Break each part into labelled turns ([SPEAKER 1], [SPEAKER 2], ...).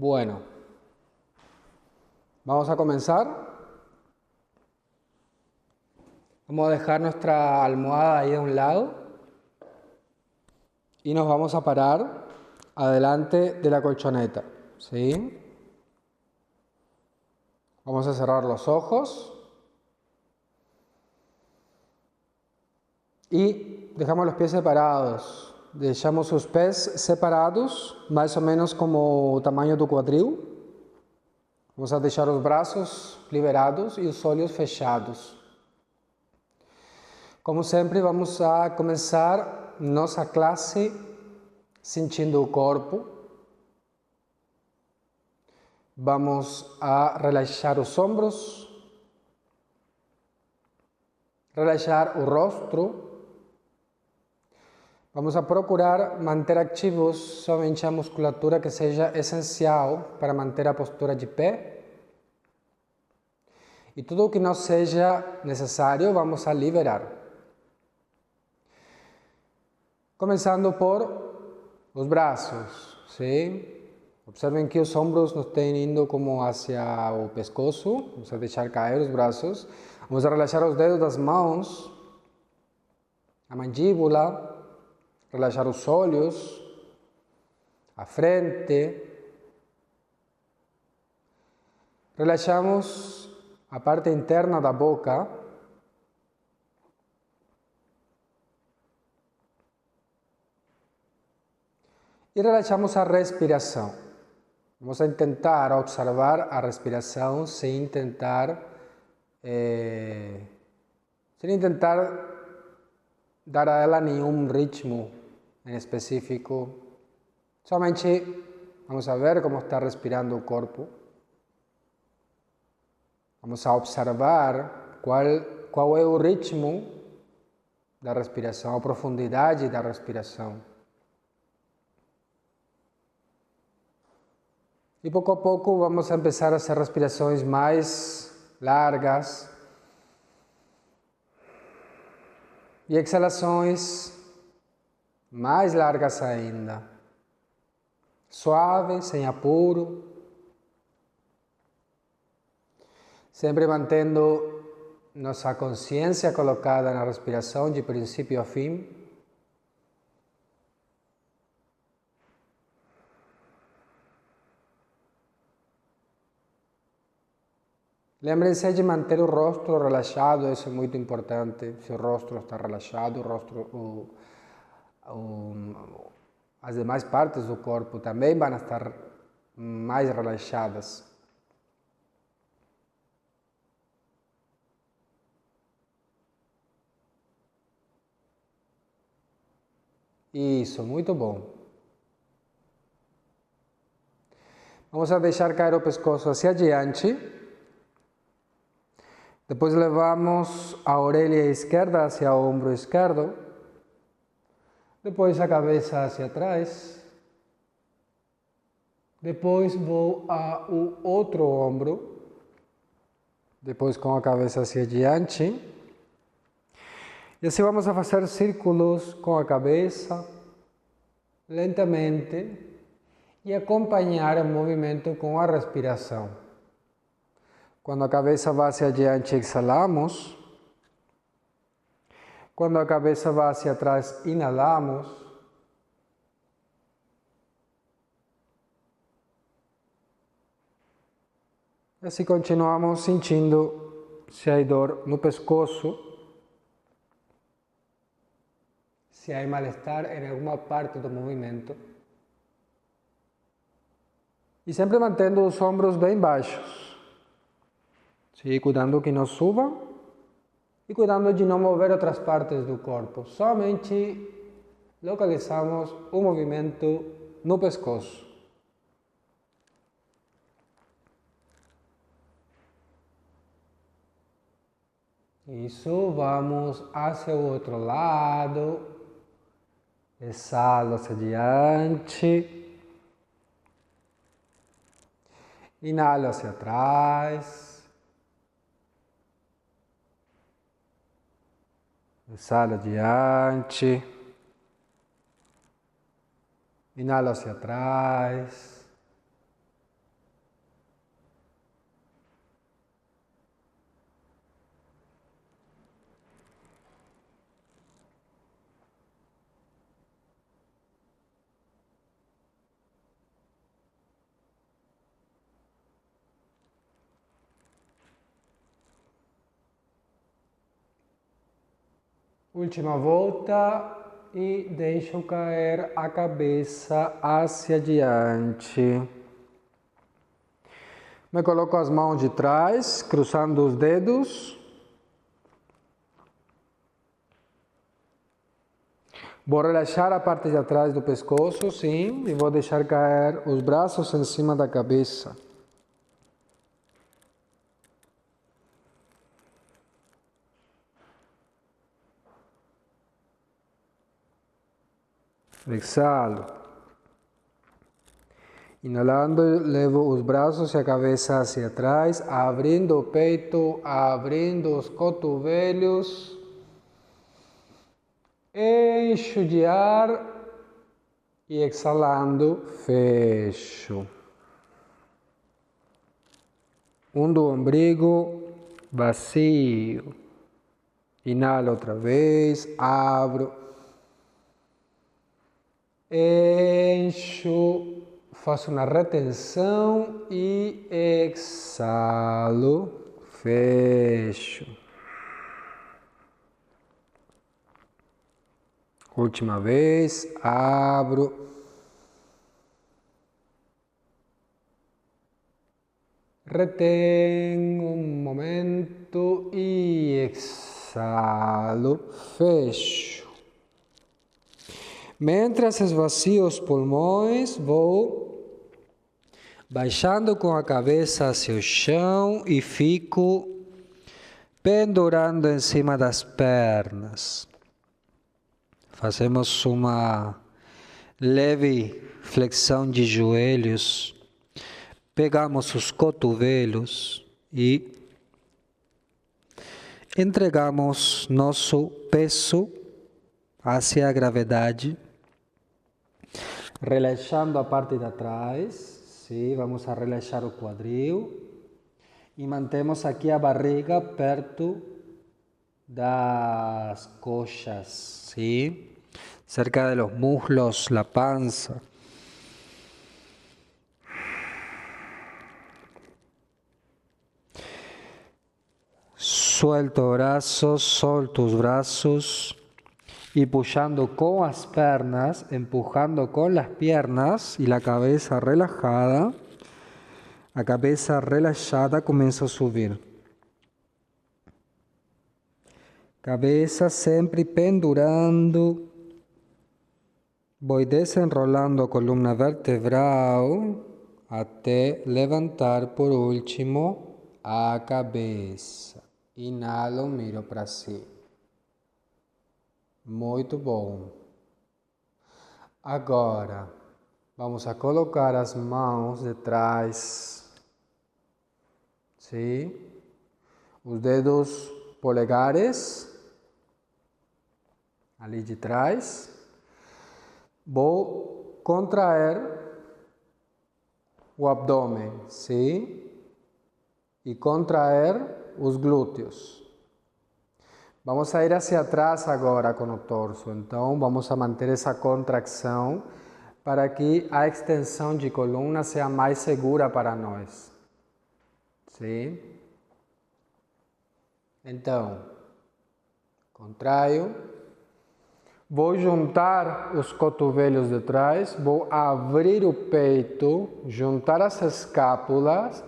[SPEAKER 1] Bueno, vamos a comenzar. Vamos a dejar nuestra almohada ahí a un lado y nos vamos a parar adelante de la colchoneta, ¿sí? Vamos a cerrar los ojos y dejamos los pies separados. Deixamos os pés separados, mais ou menos como o tamanho do quadril. Vamos a deixar os braços liberados e os olhos fechados. Como sempre, vamos a começar nossa classe sentindo o corpo. Vamos a relaxar os ombros, relaxar o rosto. Vamos a procurar manter ativos somente a musculatura que seja essencial para manter a postura de pé. E tudo o que não seja necessário, vamos a liberar. Começando por os braços, sim? Observem que os ombros não estão indo como hacia o pescoço. Vamos a deixar cair os braços. Vamos a relaxar os dedos das mãos, a mandíbula. Relaxar os olhos, a frente. Relaxamos a parte interna da boca. E relaxamos a respiração. Vamos a tentar observar a respiração sem tentar dar a ela nenhum ritmo em específico. Somente vamos a ver como está respirando o corpo. Vamos a observar qual é o ritmo da respiração, a profundidade da respiração. E pouco a pouco vamos a começar a fazer respirações mais largas. E exalações mais largas ainda. Suave, sem apuro. Sempre mantendo nossa consciência colocada na respiração de princípio a fim. Lembrem-se de manter o rosto relaxado, isso é muito importante. Se o rosto está relaxado, as demais partes do corpo também vão estar mais relaxadas. Isso, muito bom. Vamos a deixar cair o pescoço hacia adiante. Depois levamos a orelha esquerda hacia o ombro esquerdo. Depois a cabeça hacia trás. Depois vou ao outro ombro. Depois com a cabeça hacia adiante. E assim vamos a fazer círculos com a cabeça, lentamente, e acompanhar o movimento com a respiração. Quando a cabeça vai hacia adiante, exhalamos. Quando a cabeça vai hacia trás, inalamos. E assim continuamos sentindo se há dor no pescoço, se há mal-estar em alguma parte do movimento. E sempre mantendo os ombros bem baixos. Sim, cuidando que não suba e cuidando de não mover outras partes do corpo. Somente localizamos o movimento no pescoço. Isso, vamos hacia o outro lado. Exalo hacia adiante. Inalo hacia trás. Exalo adiante. Inalo hacia trás. Última volta e deixo cair a cabeça hacia adiante. Me coloco as mãos de trás, cruzando os dedos. Vou relaxar a parte de atrás do pescoço, sim, e vou deixar cair os braços em cima da cabeça. Exalo. Inhalando, levo os braços e a cabeça hacia atrás, abrindo o peito, abrindo os cotovelos. Encho de ar e exalando, fecho. Do ombrigo, vazio. Inhalo outra vez, abro. Encho, faço uma retenção e exalo, fecho. Última vez, abro. Retengo um momento e exalo, fecho. Mientras esvazio os pulmões, vou baixando com a cabeça hacia o chão e fico pendurando em cima das pernas. Fazemos uma leve flexão de joelhos. Pegamos os cotovelos e entregamos nosso peso hacia a gravidade, relaxando a parte de trás. Sim, vamos a relaxar o quadril e mantemos aqui a barriga perto das coxas, sim, cerca de los muslos, la panza. Suelto brazos, solto os braços y puxando con las piernas, empujando con las piernas y la cabeza relajada. A cabeça relaxada começa a subir. Cabeça sempre pendurando. Vou desenrolando a coluna vertebral até levantar por último a cabeça. Inalo, miro para cima. Muito bom. Agora, vamos a colocar as mãos de trás. Sim? Os dedos polegares ali de trás. Vou contrair o abdômen, sim? E contrair os glúteos. Vamos a ir hacia atrás agora com o torso, então vamos a manter essa contração para que a extensão de coluna seja mais segura para nós. Sim? Então, contraio, vou juntar os cotovelos de trás, vou abrir o peito, juntar as escápulas.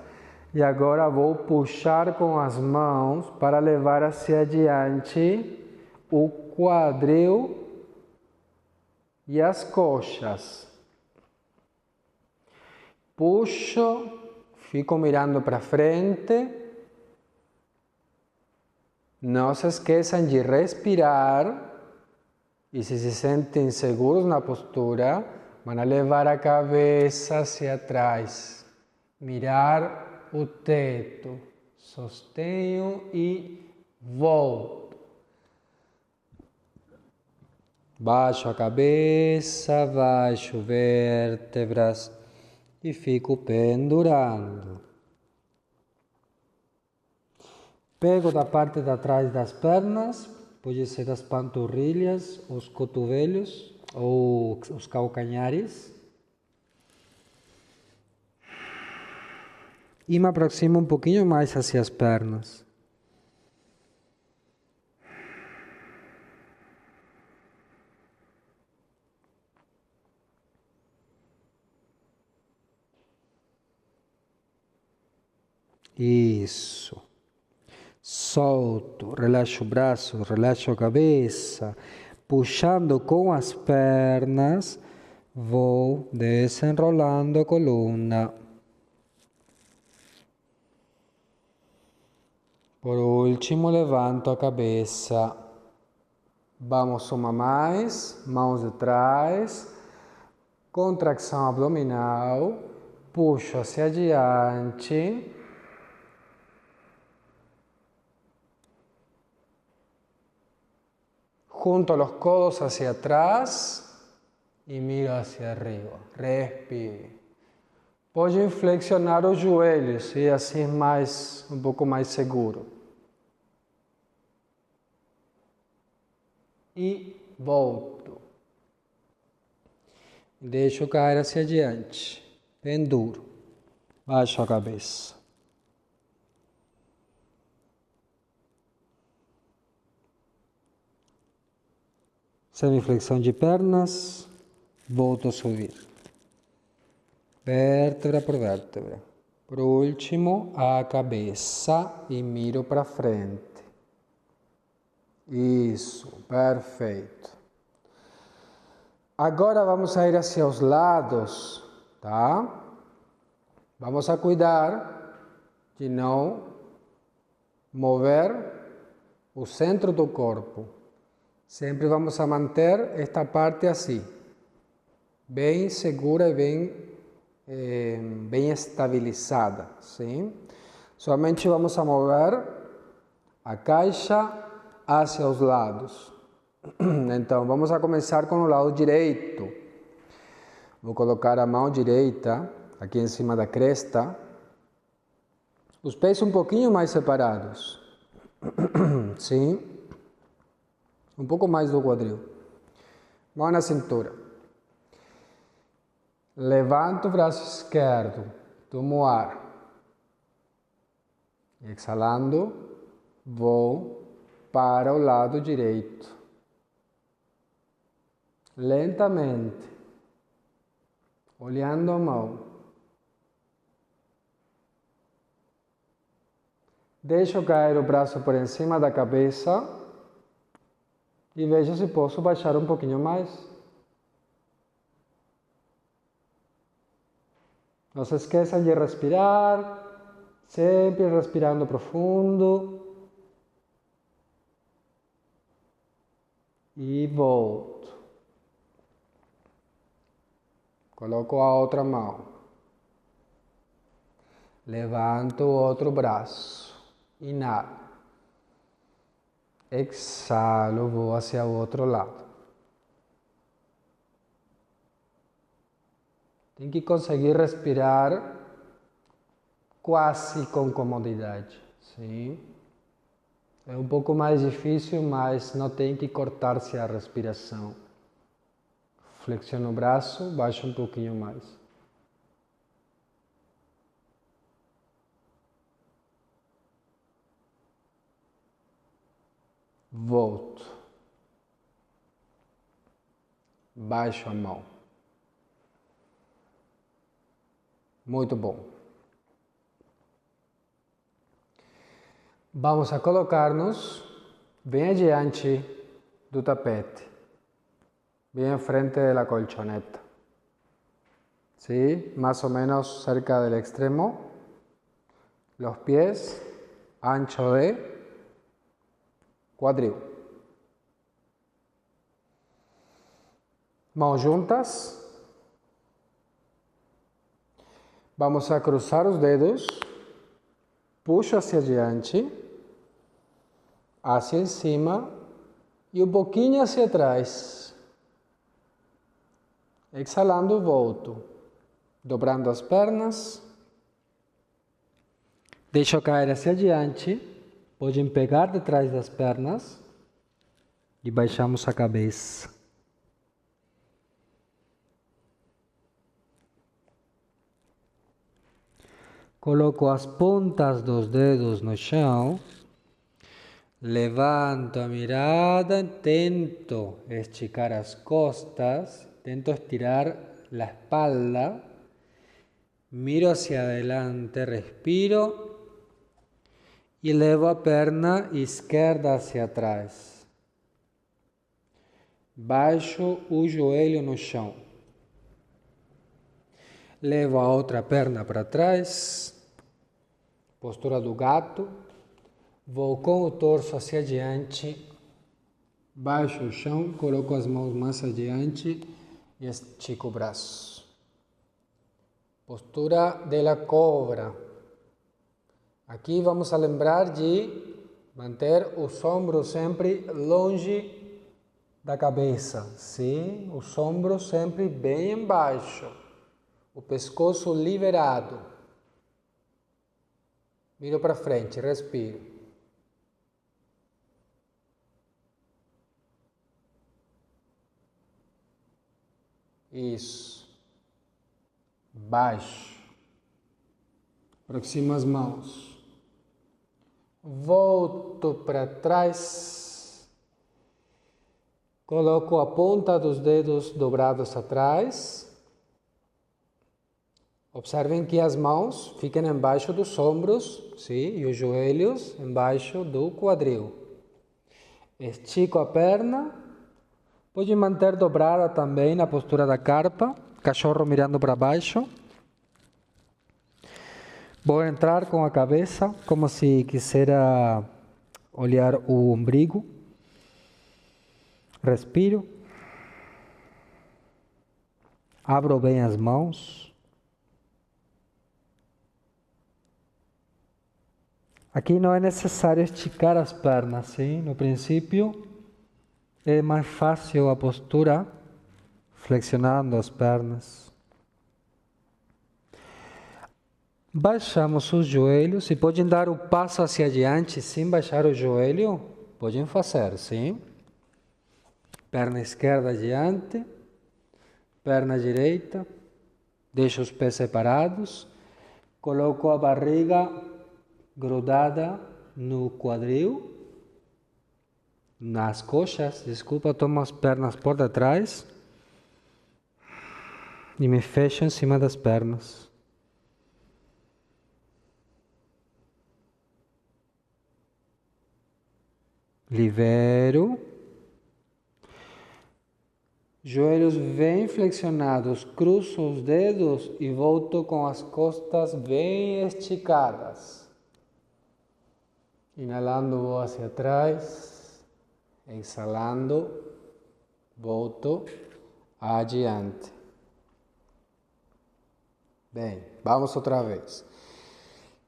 [SPEAKER 1] E agora vou puxar com as mãos para levar hacia adiante o quadril e as coxas. Puxo, fico mirando para frente. Não se esqueçam de respirar. E se sentem seguros na postura, vão levar a cabeça hacia atrás. Mirar o teto, sostenho e volto. Baixo a cabeça, baixo vértebras e fico pendurando. Pego da parte de trás das pernas, pode ser as panturrilhas, os cotovelos ou os calcanhares. E me aproximo um pouquinho mais hacia as pernas. Isso. Solto, relaxo o braço, relaxo a cabeça. Puxando com as pernas, vou desenrolando a coluna. Por último, levanto a cabeça. Vamos uma mais, mãos atrás, contração abdominal, puxo hacia adiante. Junto los codos hacia atrás y miro hacia arriba. Respire. Pode flexionar os joelhos e assim um pouco mais seguro. E volto. Deixo cair hacia adiante. Bem duro. Baixo a cabeça. Semiflexão de pernas. Volto a subir. Vértebra por vértebra. Por último, a cabeça e miro para frente. Isso, perfeito. Agora vamos a ir hacia os lados, tá? Vamos a cuidar de não mover o centro do corpo. Sempre vamos a manter esta parte assim, bem segura e bem estabilizada, sim? Somente vamos a mover a caixa hacia os lados. Então, vamos a começar com o lado direito. Vou colocar a mão direita aqui em cima da cresta. Os pés um pouquinho mais separados. Sim? Um pouco mais do quadril. Mão na cintura. Levanto o braço esquerdo. Tomo ar. Exhalando, vou para o lado direito. Lentamente, olhando a mão. Deixo cair o braço por em cima da cabeça e vejo se posso baixar um pouquinho mais. Não se esqueçam de respirar, sempre respirando profundo. E volto. Coloco a outra mão. Levanto o outro braço. Inalo. Exhalo, vou hacia o outro lado. Tem que conseguir respirar quase com comodidade. Sim? É um pouco mais difícil, mas não tem que cortar-se a respiração. Flexiono o braço, baixo um pouquinho mais. Volto. Baixo a mão. Muito bom. Vamos a colocar-nos bem adiante do tapete, bem à frente da colchoneta. ¿Sí? Más o menos cerca del extremo. Los pies ancho de quadril. Mãos juntas. Vamos a cruzar os dedos. Puxo hacia adiante, hacia cima e um pouquinho hacia atrás. Exhalando, volto. Dobrando as pernas. Deixo cair hacia adiante. Podem pegar detrás das pernas. E baixamos a cabeça. Coloco as pontas dos dedos no chão. Levanto a mirada, tento esticar as costas, tento estirar la espalda, miro hacia adelante, respiro E levo a perna esquerda hacia trás. Baixo o joelho no chão. Levo a outra perna para trás. Postura do gato. Vou com o torso hacia adiante. Baixo o chão, coloco as mãos mais adiante e estico o braço. Postura de la cobra. Aqui vamos a lembrar de manter os ombros sempre longe da cabeça. Sim, os ombros sempre bem embaixo. O pescoço liberado. Miro para frente, respiro. Isso. Baixo. Aproximo as mãos. Volto para trás. Coloco a ponta dos dedos dobrados atrás. Observem que as mãos fiquem embaixo dos ombros, sim, e os joelhos embaixo do quadril. Estico a perna. Pode manter dobrada também na postura da carpa, cachorro mirando para baixo. Vou entrar com a cabeça, como se quisera olhar o umbigo. Respiro. Abro bem as mãos. Aqui não é necessário esticar as pernas, sim? No princípio, é mais fácil a postura flexionando as pernas. Baixamos os joelhos e podem dar o passo hacia adiante sem baixar o joelho. Podem fazer, sim? Perna esquerda adiante, perna direita, deixo os pés separados, coloco a barriga grudada no quadril. Nas coxas, desculpa, tomo as pernas por detrás e me fecho em cima das pernas. Libero. Joelhos bem flexionados, cruzo os dedos e volto com as costas bem esticadas. Inalando, vou hacia trás. Exhalando, volto adiante. Bem, vamos outra vez.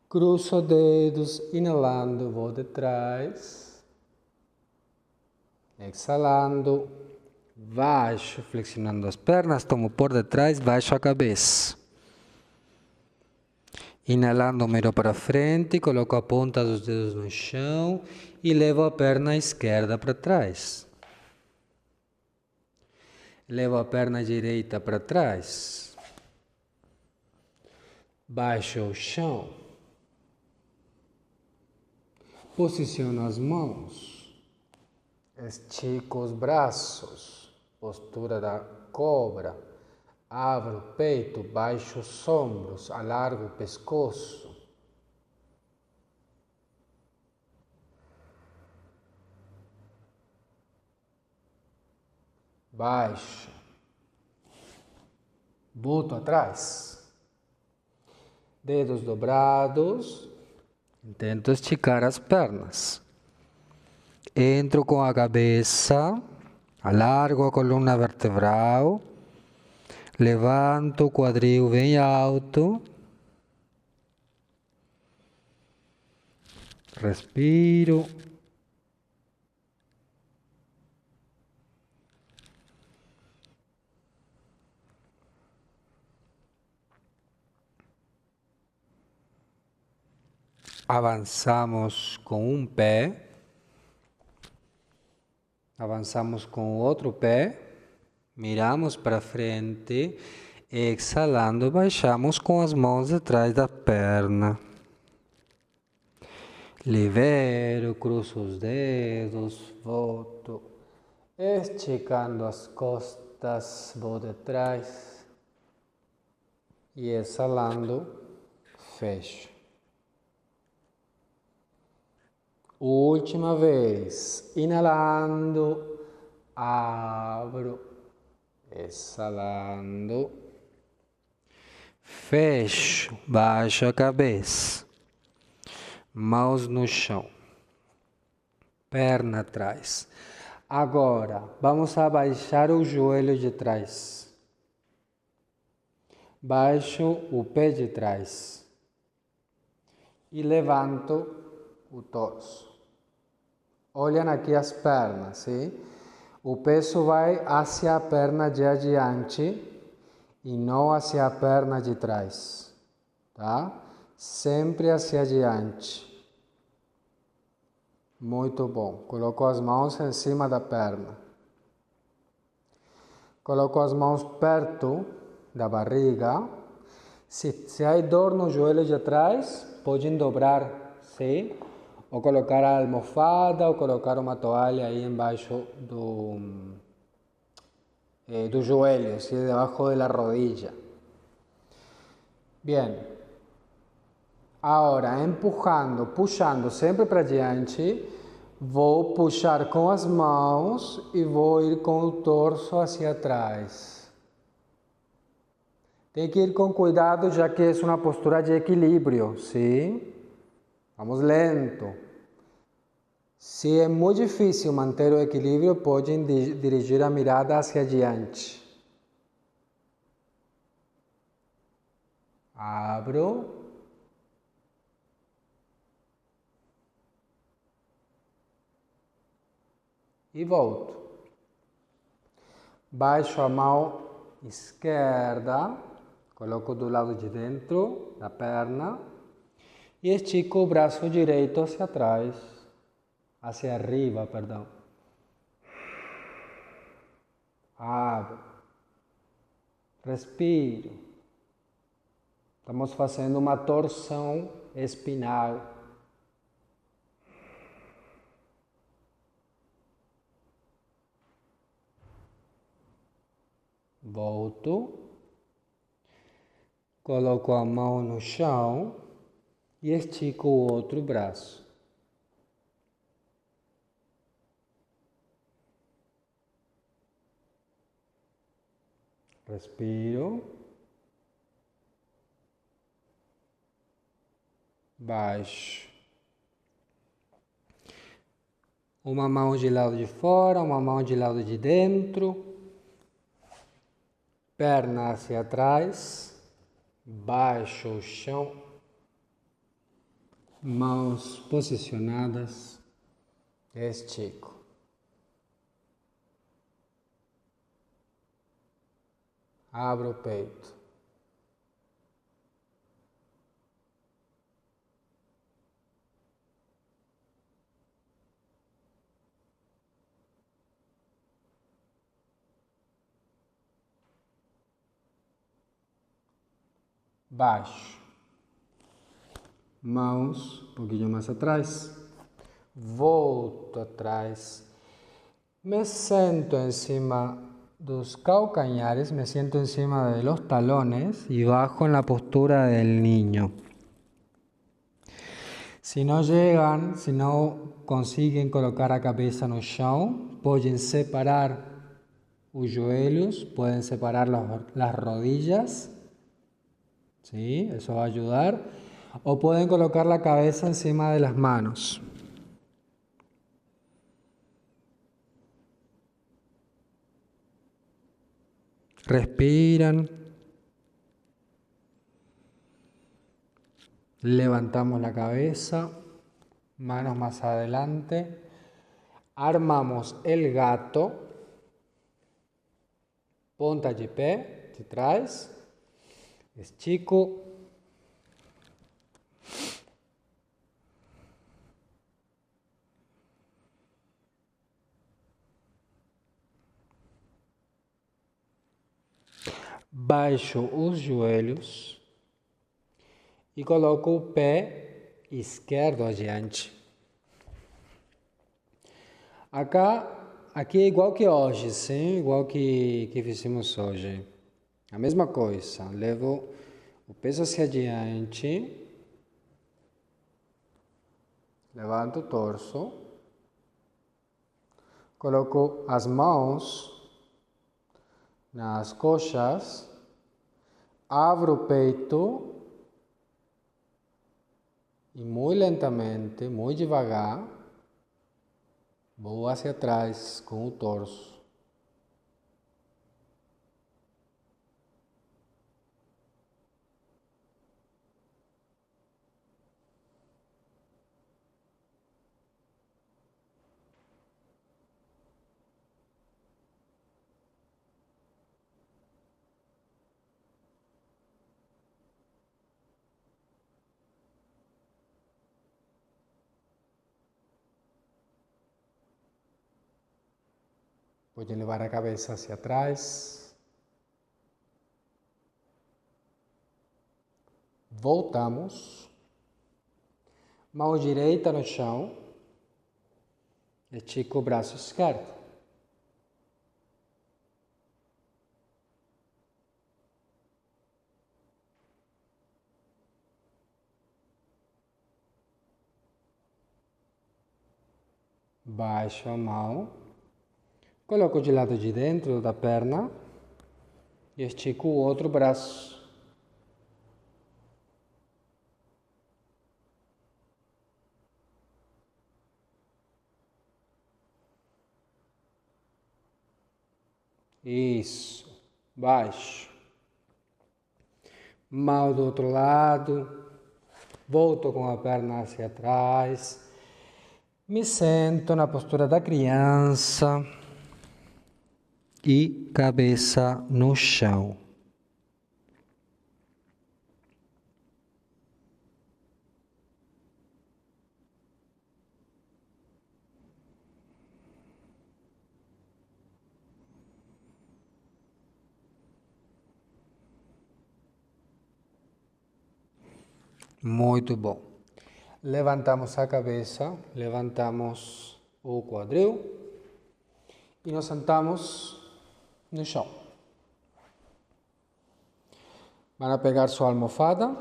[SPEAKER 1] Cruzo dedos, inalando, vou de trás. Exhalando, baixo, flexionando as pernas, tomo por detrás, baixo a cabeça. Inalando, miro para frente, coloco a ponta dos dedos no chão e levo a perna esquerda para trás. Levo a perna direita para trás. Baixo o chão. Posiciono as mãos. Estico os braços. Postura da cobra. Abro o peito, baixo os ombros, alargo o pescoço. Baixo. Volto atrás. Dedos dobrados. Tento esticar as pernas. Entro com a cabeça. Alargo a coluna vertebral. Levanto o quadril bem alto. Respiro. Avançamos com um pé. Avançamos com o outro pé. Miramos para frente, exhalando, baixamos com as mãos atrás da perna. Libero, cruzo os dedos, volto, esticando as costas, vou de trás e exhalando, fecho. Última vez. Inhalando, abro. Exhalando. Fecho, baixo a cabeça. Mãos no chão. Perna atrás. Agora, vamos abaixar o joelho de trás. Baixo o pé de trás. E levanto o torso. Olhem aqui as pernas, sim? O peso vai hacia a perna de adiante e não hacia a perna de trás, tá? Sempre hacia adiante. Muito bom. Coloco as mãos em cima da perna. Coloco as mãos perto da barriga. Se há dor no joelho de trás, podem dobrar, sim? Ou colocar a almofada, ou colocar uma toalha aí embaixo do joelho, ¿sí? Debajo de la rodilla. Bien. Agora, empurrando, puxando sempre para diante, vou puxar com as mãos e vou ir com o torso hacia trás. Tem que ir com cuidado, já que é uma postura de equilíbrio, sim? Vamos lento. Se é muito difícil manter o equilíbrio, podem dirigir a mirada hacia adiante. Abro. E volto. Baixo a mão esquerda, coloco do lado de dentro da perna e estico o braço direito hacia trás, hacia arriba, perdão. Abro. Respiro. Estamos fazendo uma torção espinal. Volto. Coloco a mão no chão e estico o outro braço. Respiro. Baixo. Uma mão de lado de fora, uma mão de lado de dentro. Perna hacia trás. Baixo o chão. Mãos posicionadas. Estico. Abro o peito. Baixo. Mãos um pouquinho mais atrás. Volto atrás. Me sento em cima dos calcañares, me siento encima de los talones y bajo en la postura del niño. Si no llegan, si no consiguen colocar a cabeza no chão, pueden separar os joelhos, pueden separar las rodillas, ¿sí? Eso va a ayudar. O pueden colocar la cabeza encima de las manos. Respiran. Levantamos la cabeza, manos más adelante. Armamos el gato. Ponta de pé, de trás. Estico. Baixo os joelhos e coloco o pé esquerdo adiante. Aqui é igual que hoje, sim? Igual que fizemos hoje. A mesma coisa. Levo o peso hacia adiante. Levanto o torso. Coloco as mãos nas coxas. Abro o peito. E muito lentamente, muito devagar, vou hacia trás com o torso. Pode levar a cabeça hacia trás. Voltamos. Mão direita no chão. Estica o braço esquerdo. Baixo a mão. Coloco de lado de dentro da perna. E estico o outro braço. Isso. Baixo. Mão do outro lado. Volto com a perna hacia trás. Me sento na postura da criança. E cabeça no chão. Muito bom. Levantamos a cabeça, levantamos o quadril e nos sentamos no chão. Van a pegar sua almofada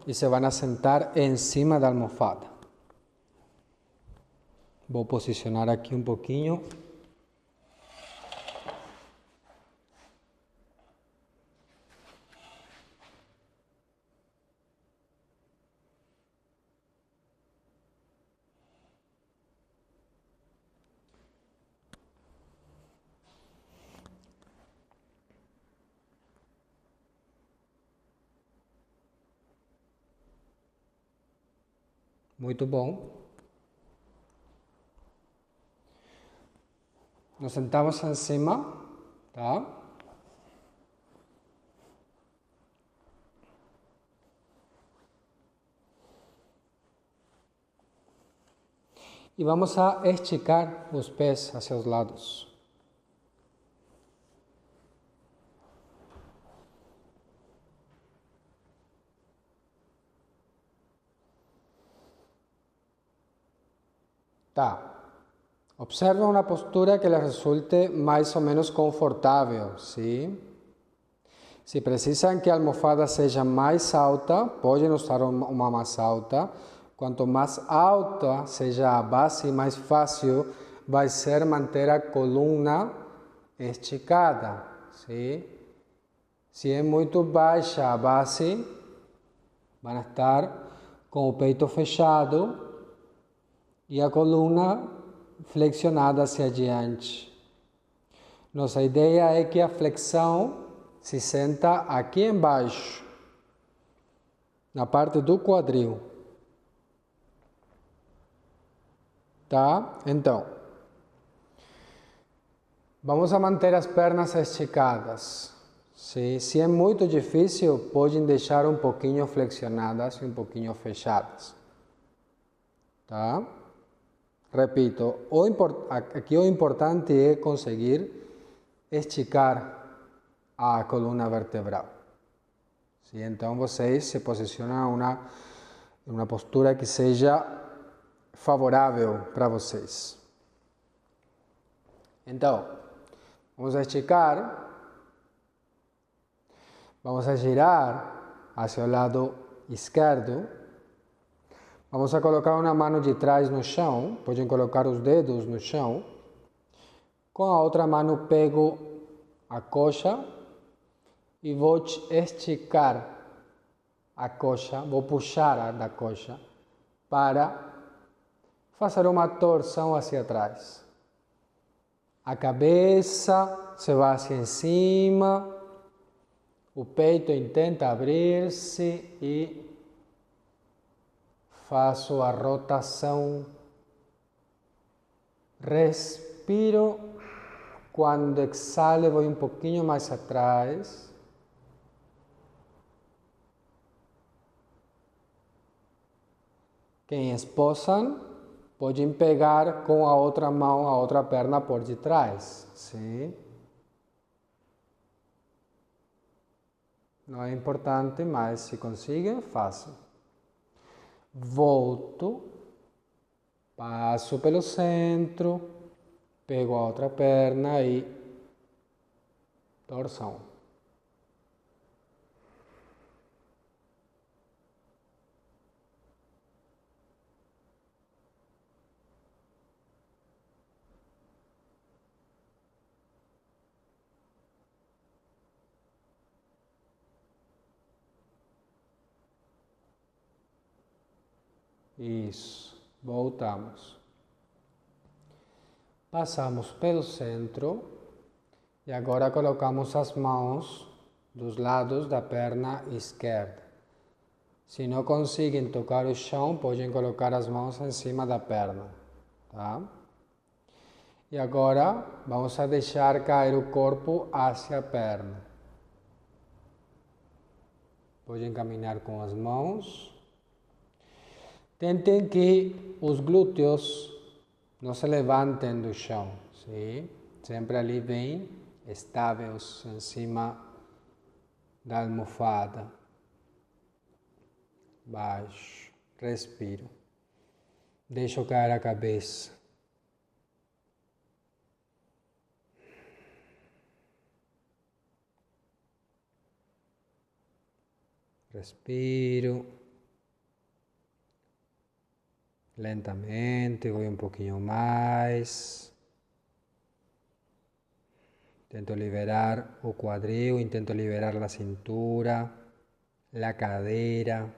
[SPEAKER 1] e se van a sentar em cima da almofada. Vou posicionar aqui um pouquinho. Muito bom. Nos sentamos em cima, tá? E vamos a esticar os pés hacia os lados. Tá. Observa uma postura que lhe resulte mais ou menos confortável, sim? Se precisam que a almofada seja mais alta, podem usar uma mais alta. Quanto mais alta seja a base, mais fácil vai ser manter a coluna esticada, sim? Se é muito baixa a base, vão estar com o peito fechado e a coluna flexionada hacia adiante. Nossa ideia é que a flexão se senta aqui embaixo, na parte do quadril. Tá? Então, vamos a manter as pernas esticadas. Se é muito difícil, podem deixar um pouquinho flexionadas e um pouquinho fechadas. Tá? Repito, aqui o importante é conseguir esticar a coluna vertebral. Sim? Então vocês se posicionam em uma postura que seja favorável para vocês. Então, vamos a esticar, vamos a girar hacia o lado esquerdo, Vamos a colocar uma mão de trás no chão, podem colocar os dedos no chão. Com a outra mão pego a coxa e vou esticar a coxa, vou puxar da coxa para fazer uma torção hacia trás. A cabeça se vai hacia cima, o peito intenta abrir-se e faço a rotação. Respiro. Quando exalo, vou um pouquinho mais atrás. Quem esposam, podem pegar com a outra mão, a outra perna por detrás. Sim. Não é importante, mas se conseguem, façam. Volto, passo pelo centro, pego a outra perna e torção. Isso, voltamos. Passamos pelo centro e agora colocamos as mãos dos lados da perna esquerda. Se não conseguem tocar o chão, podem colocar as mãos em cima da perna, tá? E agora vamos a deixar cair o corpo hacia a perna. Podem caminhar com as mãos. Tentem que os glúteos não se levantem do chão, sim? Sempre ali bem estáveis em cima da almofada. Baixo, respiro. Deixo cair a cabeça. Respiro. Lentamente, vou um pouquinho mais. Tento liberar o quadril, intento liberar a cintura, a cadeira.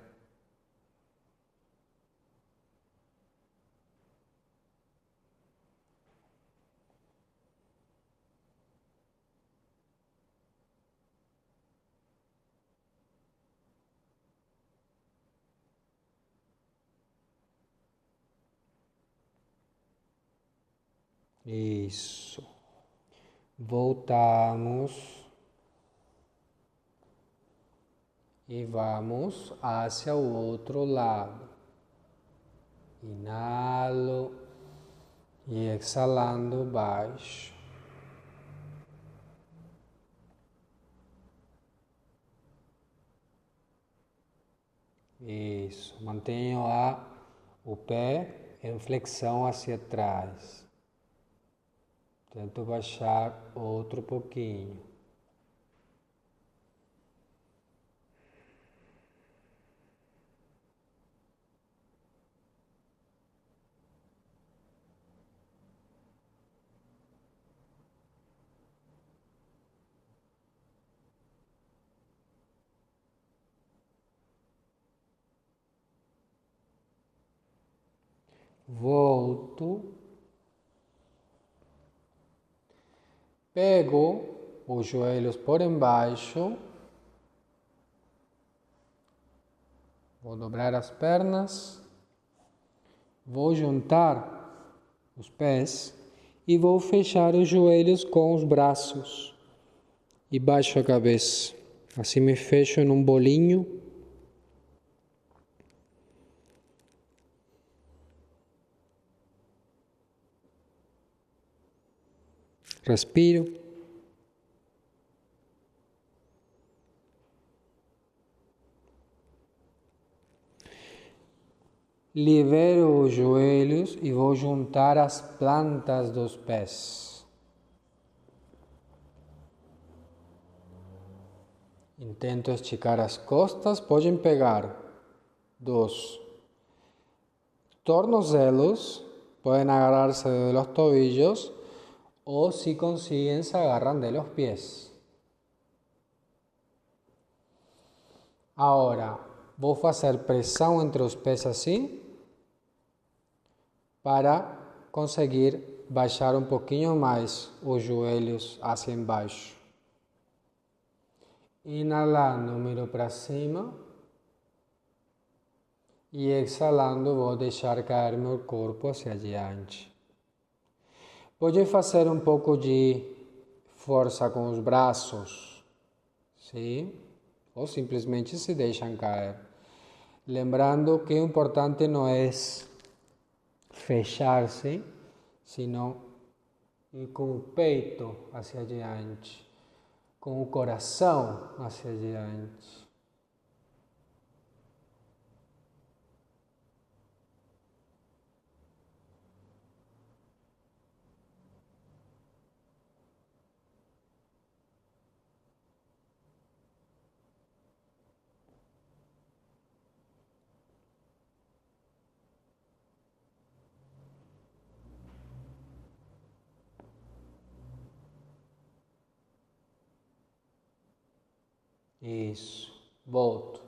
[SPEAKER 1] Isso. Voltamos. E vamos hacia o outro lado. Inalo e exhalando baixo. Isso. Mantenho o pé em flexão hacia trás. Tento baixar outro pouquinho. Volto. Pego os joelhos por embaixo. Vou dobrar as pernas. Vou juntar os pés e vou fechar os joelhos com os braços. E baixo a cabeça. Assim me fecho num bolinho. Respiro. Libero os joelhos e vou juntar as plantas dos pés. Intento esticar as costas, podem pegar dos tornozelos, pueden agarrarse de los tobillos o si consiguen se agarran de los pies. Agora, vou fazer pressão entre os pés assim, para conseguir baixar um pouquinho mais os joelhos hacia embaixo. Inalando, miro para cima. E exalando, vou deixar cair meu corpo hacia adiante. Pode fazer um pouco de força com os braços, sim? Ou simplesmente se deixam cair. Lembrando que o importante não é fechar-se, sino ir com o peito hacia adiante, com o coração hacia adiante. Isso. Volto.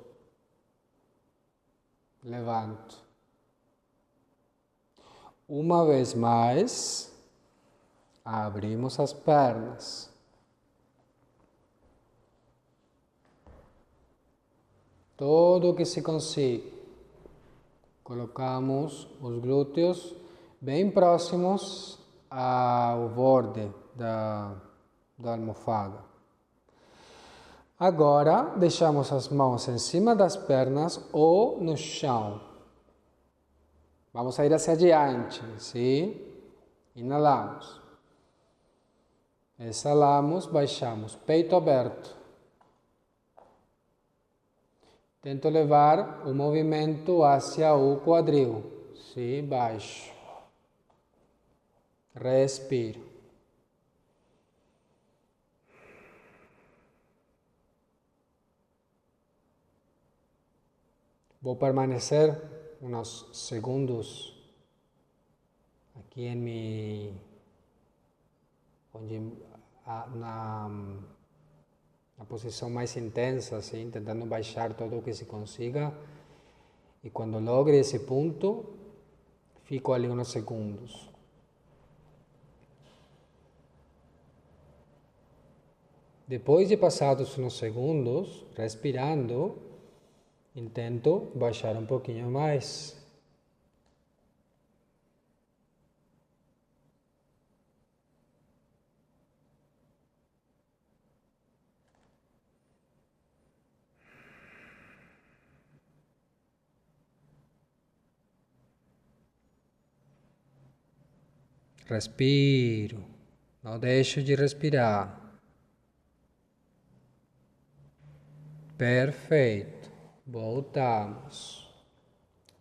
[SPEAKER 1] Levanto. Uma vez mais, abrimos as pernas. Todo o que se consiga. Colocamos os glúteos bem próximos ao borde da almofada. Agora, deixamos as mãos em cima das pernas ou no chão. Vamos a ir hacia adiante, sim? Inalamos. Exhalamos, baixamos, peito aberto. Tento levar o movimento hacia o quadril, sim? Baixo. Respiro. Vou permanecer uns segundos aqui na posição mais intensa, assim, tentando baixar todo o que se consiga. E quando logre esse ponto, fico ali uns segundos. Depois de passados uns segundos, respirando, intento baixar um pouquinho mais. Respiro. Não deixo de respirar. Perfeito. Voltamos.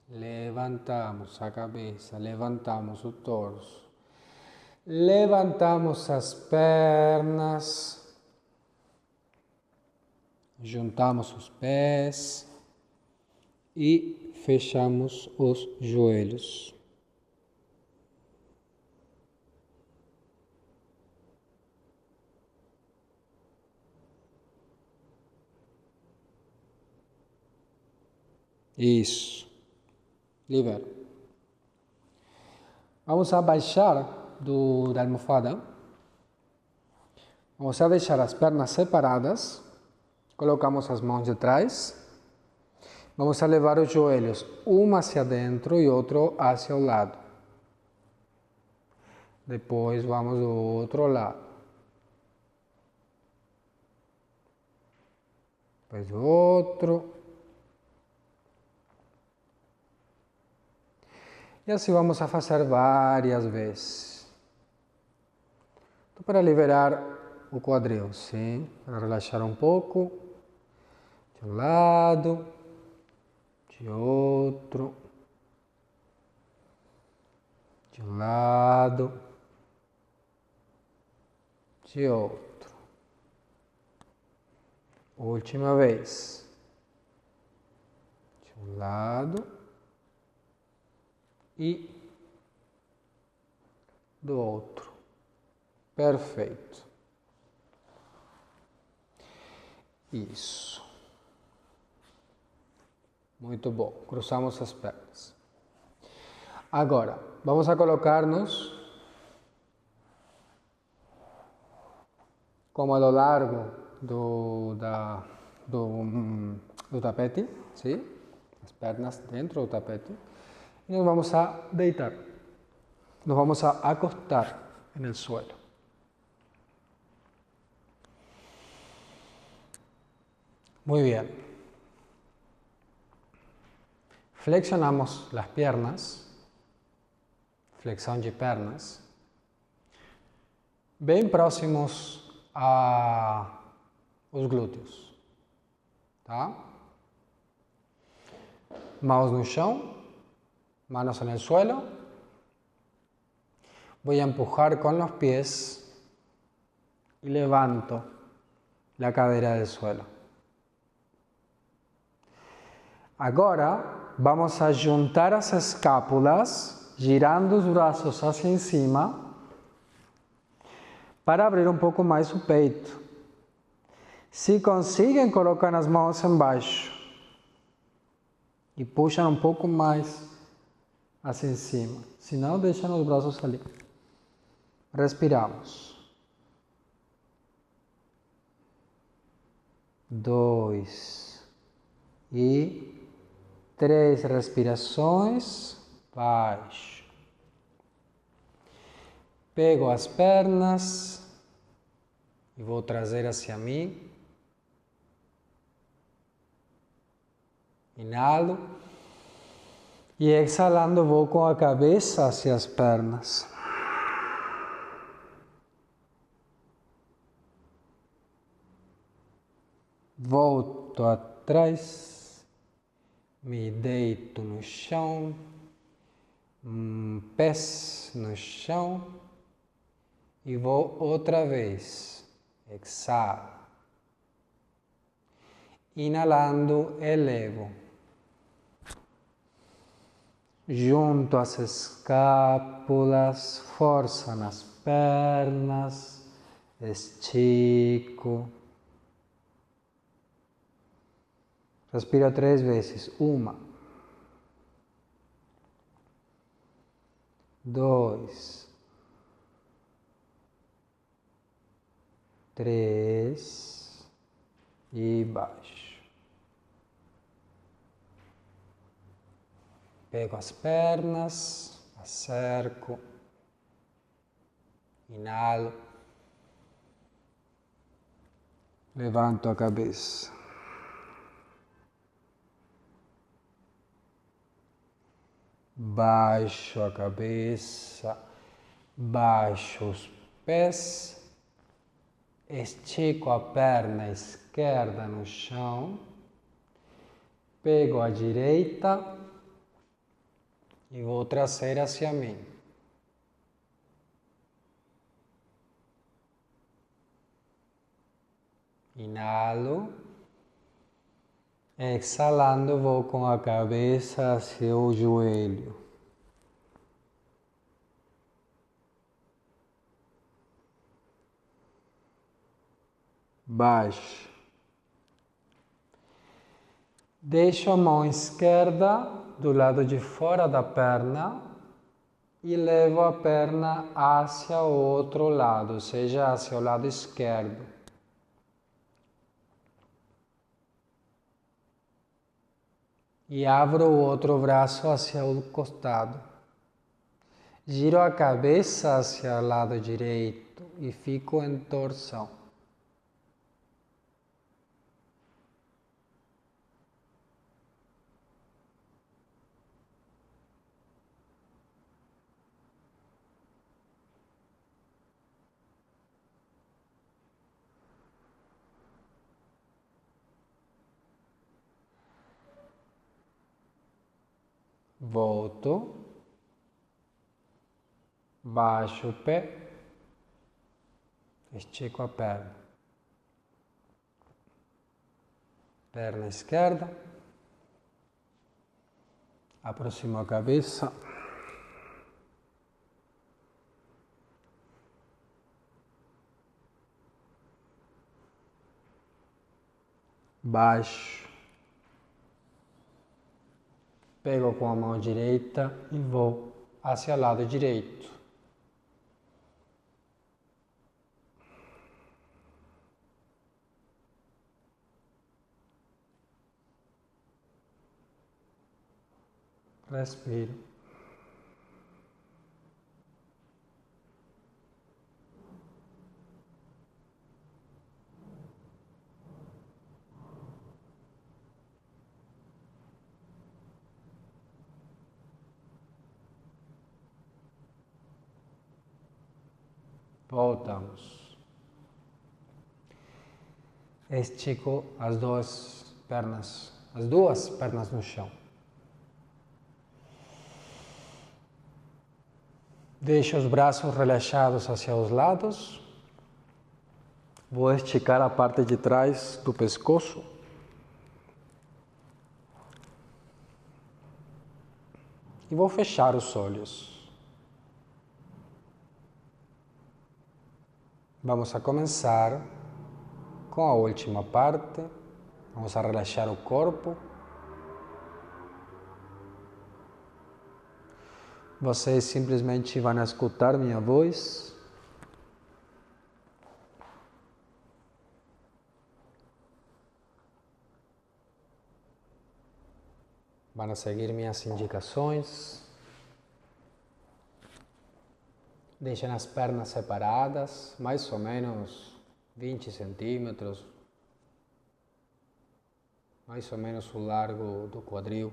[SPEAKER 1] Levantamos a cabeça, levantamos o torso. Levantamos as pernas. Juntamos os pés e fechamos os joelhos. Isso. Libera. Vamos abaixar da almofada. Vamos a deixar as pernas separadas. Colocamos as mãos de trás. Vamos a levar os joelhos, um hacia dentro e outro hacia o lado. Depois vamos do outro lado. Depois do outro. E assim vamos a fazer várias vezes. Então, para liberar o quadril, sim? Para relaxar um pouco. De um lado. De outro. De um lado. De outro. Última vez. De um lado. e do outro. Perfeito. Isso. Muito bom. Cruzamos as pernas. Agora, vamos a colocar-nos como a lo largo do tapete, sim? As pernas dentro do tapete. E nos vamos a deitar. Nos vamos a acostar no suelo. Muy bien. Flexionamos las piernas. Flexão de pernas. Bem próximos aos glúteos. Tá? Mãos no chão. Manos en el suelo. Voy a empujar con los pies y levanto la cadera del suelo. Agora, vamos a juntar as escápulas, girando os braços hacia cima, para abrir um pouco mais o peito. Se conseguem, colocam as mãos embaixo e puxam um pouco mais hacia cima. Se não, deixam os braços ali. Respiramos. 2 e 3 respirações, baixo. Pego as pernas e vou trazer hacia mim. Inalo e exhalando vou com a cabeça hacia as pernas. Volto atrás, me deito no chão, pés no chão e vou outra vez. Exhalo. Inalando, elevo. Junto as escápulas, força nas pernas, estico. Respira 3 vezes. 1, 2, 3 e baixo. Pego as pernas, acerco, inalo, levanto a cabeça. Baixo a cabeça, baixo os pés, estico a perna esquerda no chão, pego a direita e vou trazer hacia mim. Inalo, exhalando vou com a cabeça hacia o joelho. Baixo. Deixo a mão esquerda do lado de fora da perna e levo a perna hacia o outro lado, ou seja, hacia o lado esquerdo. E abro o outro braço hacia o costado. Giro a cabeça hacia o lado direito e fico em torção. Volto, baixo o pé, estico a perna. Perna esquerda, aproximo a cabeça, baixo. Pego com a mão direita e vou hacia o lado direito. Respiro. Voltamos. Estico as duas pernas no chão. Deixo os braços relaxados hacia os lados. Vou esticar a parte de trás do pescoço. E vou fechar os olhos. Vamos a começar com a última parte. Vamos a relaxar o corpo. Vocês simplesmente vão escutar minha voz. Vão seguir minhas indicações. Deixem as pernas separadas, mais ou menos 20 centímetros, mais ou menos o largo do quadril.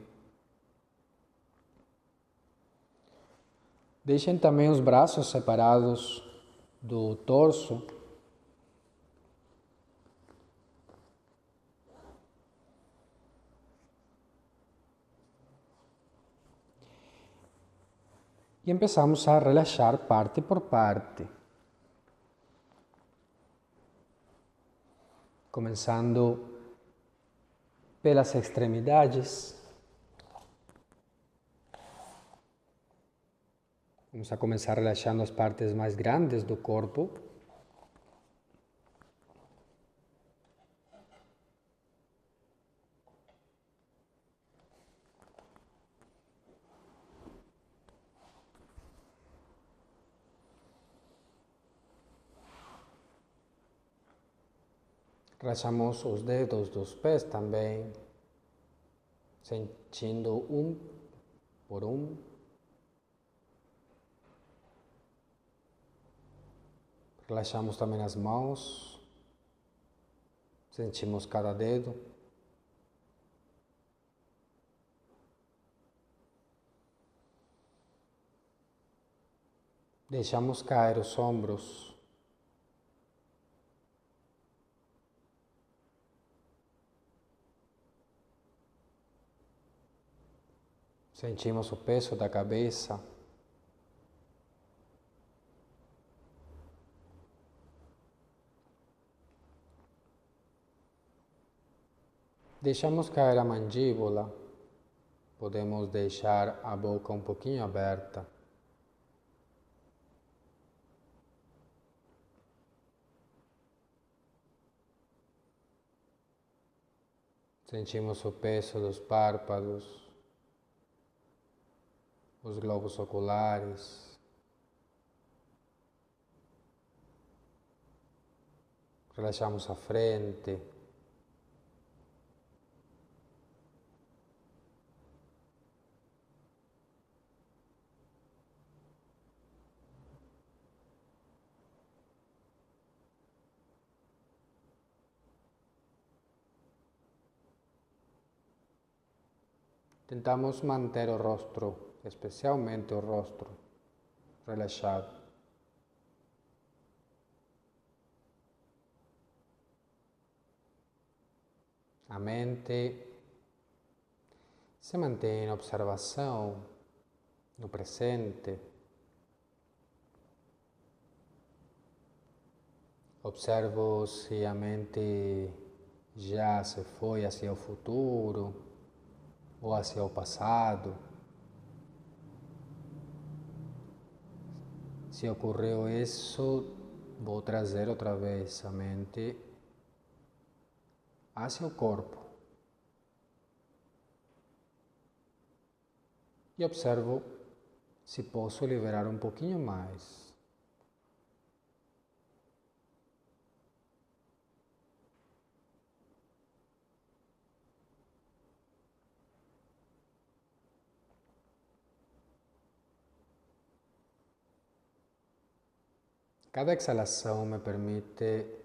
[SPEAKER 1] Deixem também os braços separados do torso. E começamos a relaxar parte por parte. Começando pelas extremidades. Vamos a começar relaxando as partes mais grandes do corpo. Relaxamos os dedos dos pés também, sentindo um por um. Relaxamos também as mãos, sentimos cada dedo. Deixamos cair os ombros. Sentimos o peso da cabeça. Deixamos cair a mandíbula. Podemos deixar a boca um pouquinho aberta. Sentimos o peso dos párpados, os globos oculares. Relaxamos a frente. Tentamos manter o rosto, especialmente o rosto, relaxado. A mente se mantém em observação no presente. Observo se a mente já se foi hacia o futuro ou hacia o passado. Se ocorreu isso, vou trazer outra vez a mente hacia o corpo e observo se posso liberar um pouquinho mais. Cada exalação me permite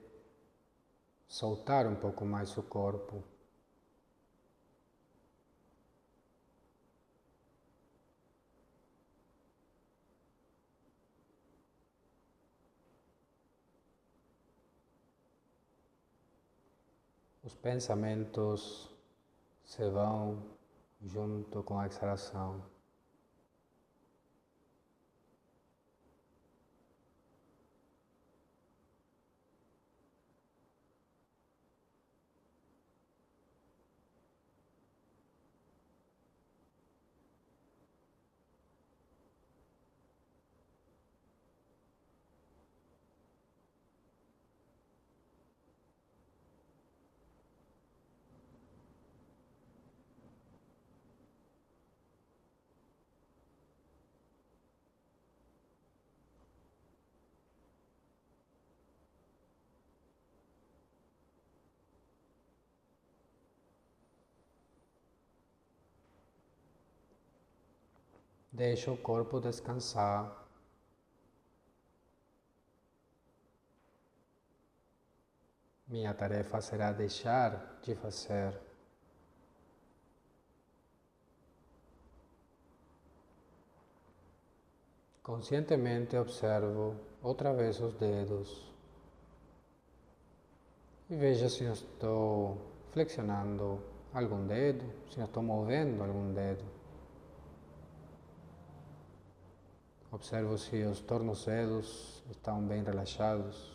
[SPEAKER 1] soltar um pouco mais o corpo. Os pensamentos se vão junto com a exalação. Deixa o corpo descansar. Minha tarefa será deixar de fazer. Conscientemente observo outra vez os dedos e vejo se não estou flexionando algum dedo, se não estou movendo algum dedo. Observo se os tornozelos estão bem relaxados.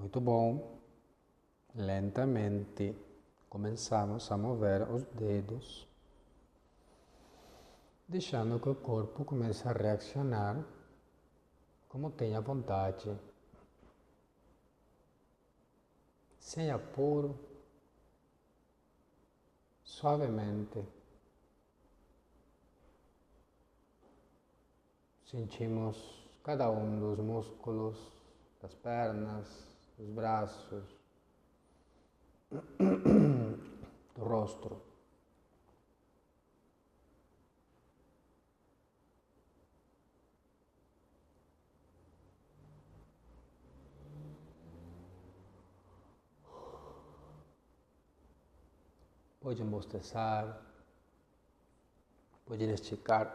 [SPEAKER 1] Muito bom. Lentamente começamos a mover os dedos, deixando que o corpo comece a reaccionar como tenha vontade, sem apuro, suavemente. Sentimos cada um dos músculos das pernas, os braços, o rosto. Pode bostezar, pode esticar.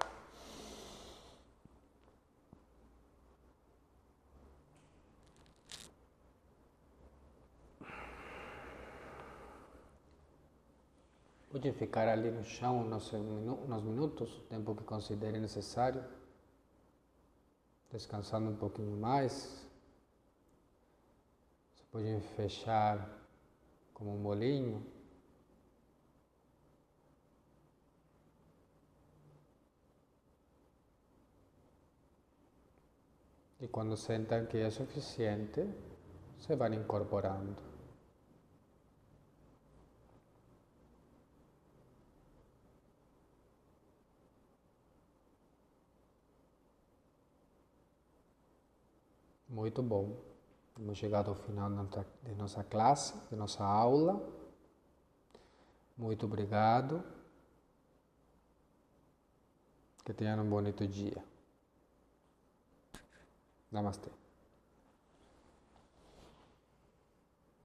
[SPEAKER 1] Pode ficar ali no chão uns minutos, o tempo que considere necessário, descansando um pouquinho mais. Você pode fechar como um bolinho. E quando sentam que é suficiente, se vão incorporando. Muito bom. Hemos chegado ao final de nossa classe, de nossa aula. Muito obrigado. Que tenham um bonito dia. Namastê.